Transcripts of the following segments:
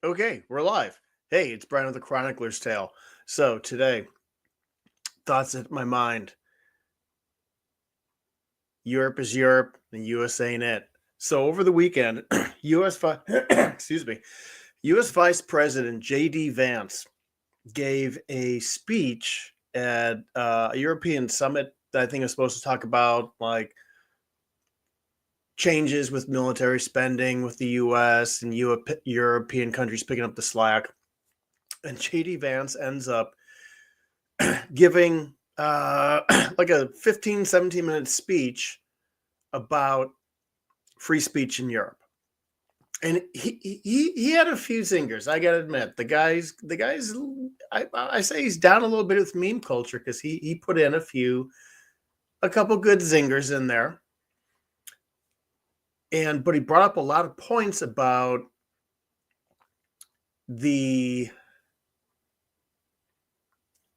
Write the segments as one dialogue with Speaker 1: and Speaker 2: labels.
Speaker 1: Okay, we're live. Hey, it's Brian with the Chronicler's Tale. So today, thoughts in my mind. Europe is Europe, and US ain't it. So over the weekend, excuse me, US Vice-President Vance gave a speech at a European summit that I think is supposed to talk about like changes with military spending with the US and European countries picking up the slack. And Vance ends up giving like a 15, 17-minute speech about free speech in Europe. And he had a few zingers, I gotta admit. The guy's I say he's down a little bit with meme culture because he put in a couple good zingers in there. But he brought up a lot of points about the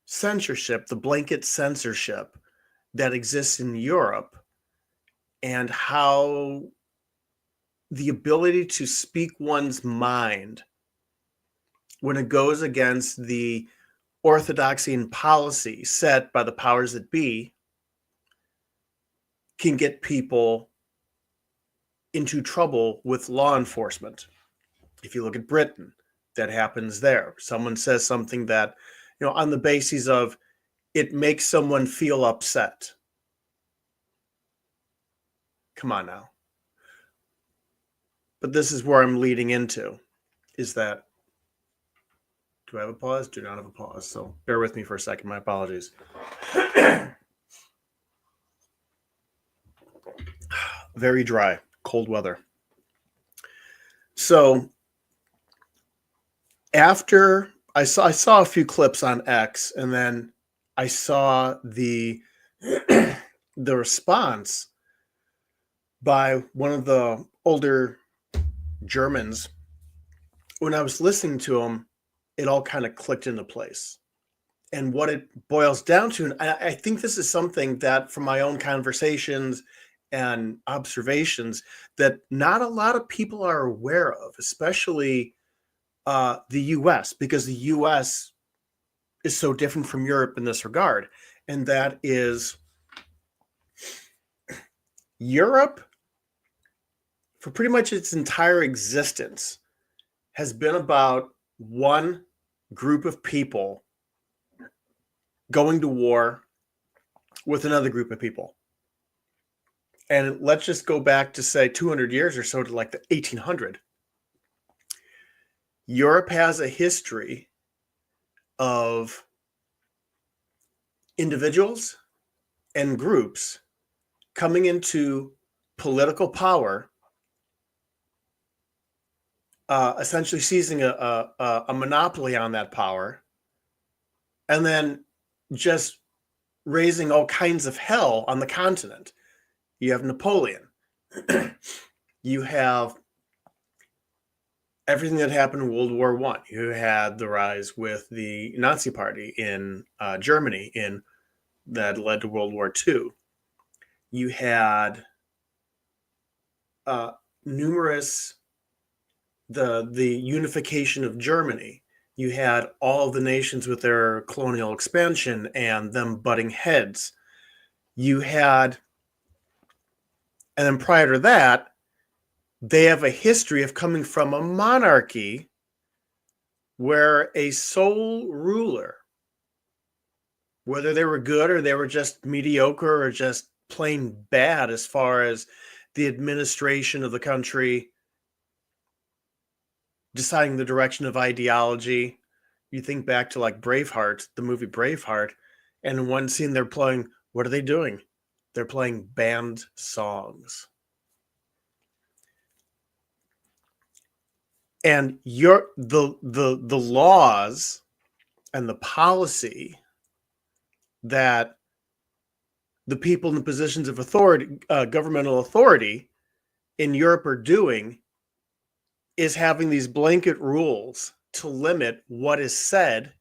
Speaker 1: censorship, the blanket censorship that exists in Europe, and how the ability to speak one's mind when it goes against the orthodoxy and policy set by the powers that be can get people into trouble with law enforcement. If you look at Britain, that happens there. Someone says something that, on the basis of it makes someone feel upset. Come on now. But this is where I'm leading into, is that, do I have a pause? Do not have a pause. So bear with me for a second. My apologies. Very dry, cold weather. So after I saw a few clips on X, and then I saw the response by one of the older Germans. When I was listening to him, it all kind of clicked into place. And what it boils down to, and I think this is something that from my own conversations and observations that not a lot of people are aware of, especially the US, because the US is so different from Europe in this regard. And that is Europe, for pretty much its entire existence, has been about one group of people going to war with another group of people. And let's just go back to say 200 years or so to like the 1800. Europe has a history of individuals and groups coming into political power, essentially seizing a monopoly on that power, and then just raising all kinds of hell on the continent. You have Napoleon. You have everything that happened in World War I. You had the rise with the Nazi Party in Germany that led to World War II. You had numerous the unification of Germany. You had all of the nations with their colonial expansion and them butting heads. You had, and then prior to that, they have a history of coming from a monarchy where a sole ruler, whether they were good or they were just mediocre or just plain bad as far as the administration of the country, deciding the direction of ideology. You think back to like Braveheart, the movie Braveheart, and in one scene they're playing, what are they doing? They're playing banned songs. And the laws and the policy that the people in the positions of authority, governmental authority in Europe are doing is having these blanket rules to limit what is said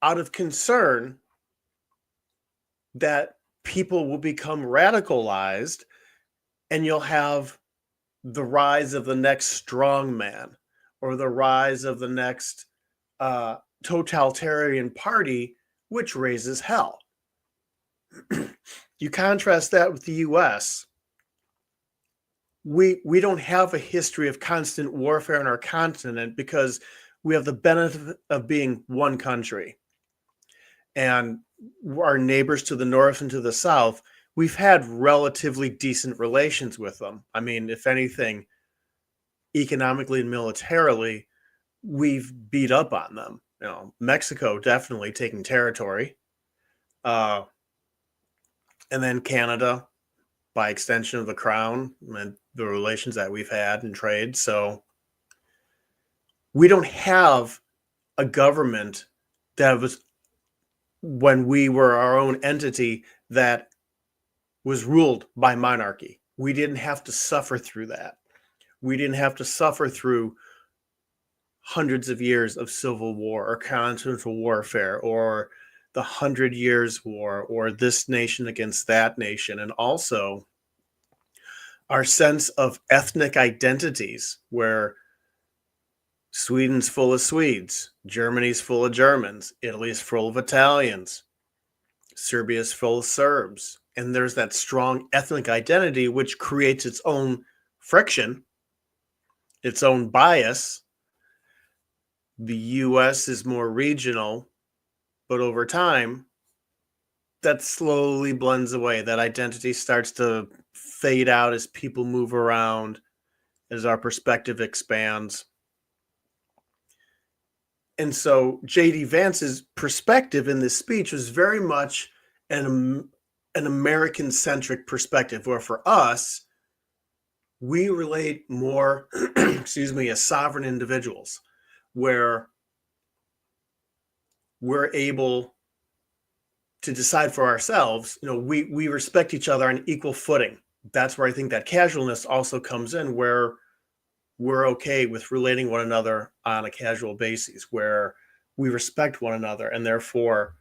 Speaker 1: out of concern that people will become radicalized and you'll have the rise of the next strong man, or the rise of the next totalitarian party, which raises hell. You contrast that with the US. We don't have a history of constant warfare on our continent because we have the benefit of being one country. And our neighbors to the north and to the south, we've had relatively decent relations with them. I mean, if anything, economically and militarily, we've beat up on them. Mexico definitely taking territory. And then Canada, by extension of the crown, and the relations that we've had in trade. So we don't have a government that was, when we were our own entity, that was ruled by monarchy. We didn't have to suffer through that. We didn't have to suffer through hundreds of years of civil war or continental warfare or the 100 Years' War or this nation against that nation. And also our sense of ethnic identities, where Sweden's full of Swedes, Germany's full of Germans, Italy's full of Italians, Serbia's full of Serbs. And there's that strong ethnic identity, which creates its own friction, its own bias. The US is more regional, but over time, that slowly blends away. That identity starts to fade out as people move around, as our perspective expands. And so J.D. Vance's perspective in this speech was very much an American-centric perspective, where for us, we relate more, as sovereign individuals, where we're able to decide for ourselves. We respect each other on equal footing. That's where I think that casualness also comes in, where we're okay with relating one another on a casual basis, where we respect one another, and therefore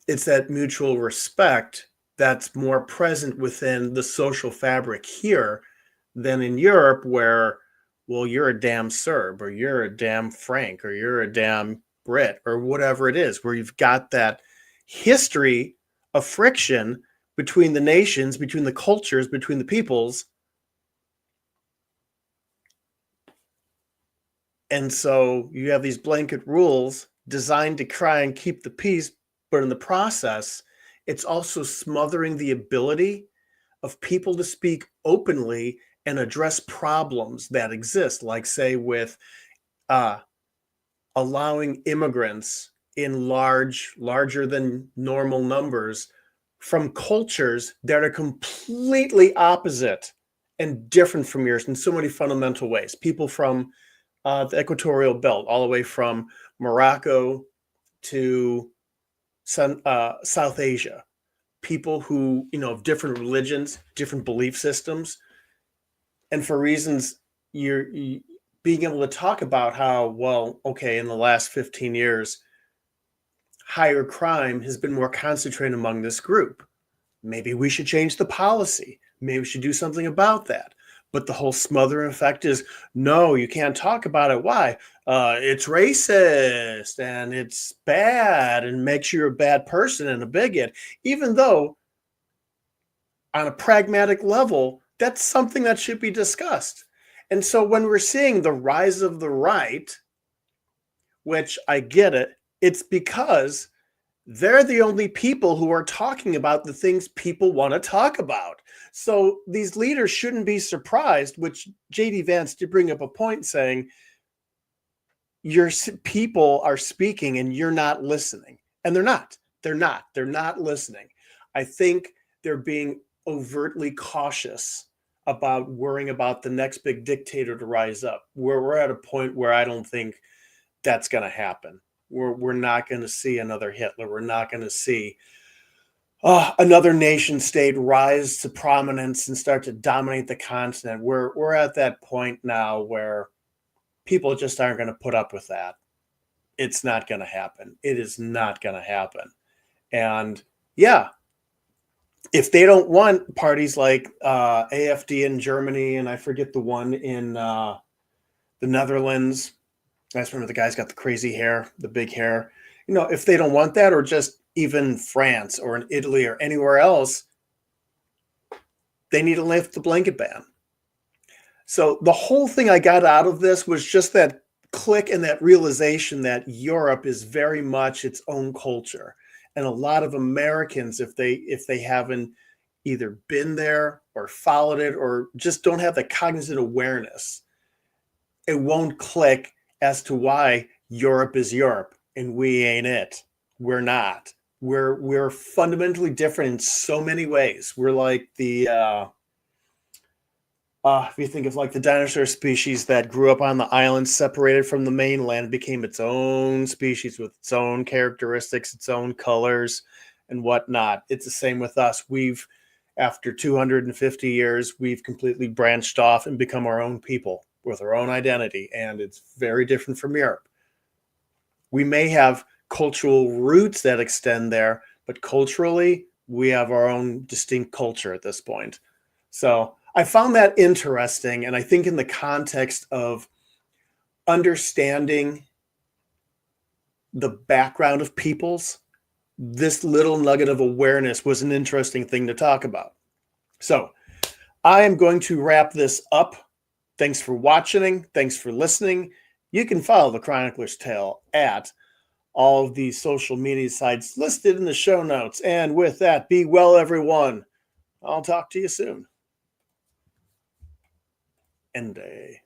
Speaker 1: it's that mutual respect that's more present within the social fabric here than in Europe, where, well, you're a damn Serb, or you're a damn Frank, or you're a damn Brit, or whatever it is, where you've got that history of friction between the nations, between the cultures, between the peoples. And so you have these blanket rules designed to try and keep the peace, but in the process, it's also smothering the ability of people to speak openly and address problems that exist, like, say, with allowing immigrants in larger than normal numbers from cultures that are completely opposite and different from yours in so many fundamental ways. People from the equatorial belt, all the way from Morocco to South Asia, people who, of different religions, different belief systems. And for reasons, you're being able to talk about how, well, okay, in the last 15 years, higher crime has been more concentrated among this group. Maybe we should change the policy. Maybe we should do something about that. But the whole smothering effect is, no, you can't talk about it. Why? It's racist and it's bad and makes you a bad person and a bigot, even though on a pragmatic level, that's something that should be discussed. And so when we're seeing the rise of the right, which I get it, it's because they're the only people who are talking about the things people want to talk about. So these leaders shouldn't be surprised, which J.D. Vance did bring up a point saying, your people are speaking and you're not listening. And they're not listening. I think they're being overtly cautious about worrying about the next big dictator to rise up. We're at a point where I don't think that's going to happen. We're not going to see another Hitler. We're not going to see another nation state rise to prominence and start to dominate the continent. We're at that point now where people just aren't going to put up with that. It's not going to happen. It is not going to happen. And yeah, if they don't want parties like AFD in Germany, and I forget the one in the Netherlands. I just remember the guy's got the crazy hair, the big hair. You know, if they don't want that, or just even France or in Italy or anywhere else, they need to lift the blanket ban. So the whole thing I got out of this was just that click and that realization that Europe is very much its own culture. And a lot of Americans, if they haven't either been there or followed it or just don't have the cognizant awareness, it won't click as to why Europe is Europe and we ain't it. We're not. We're fundamentally different in so many ways. We're like the if you think of like the dinosaur species that grew up on the island, separated from the mainland, became its own species with its own characteristics, its own colors, and whatnot. It's the same with us. After 250 years, we've completely branched off and become our own people with our own identity, and it's very different from Europe. We may have cultural roots that extend there, but culturally, we have our own distinct culture at this point. So I found that interesting, and I think in the context of understanding the background of peoples, this little nugget of awareness was an interesting thing to talk about. So I am going to wrap this up. Thanks for watching. Thanks for listening. You can follow the Chronicler's Tale at all of the social media sites listed in the show notes. And with that, be well, everyone. I'll talk to you soon. End day.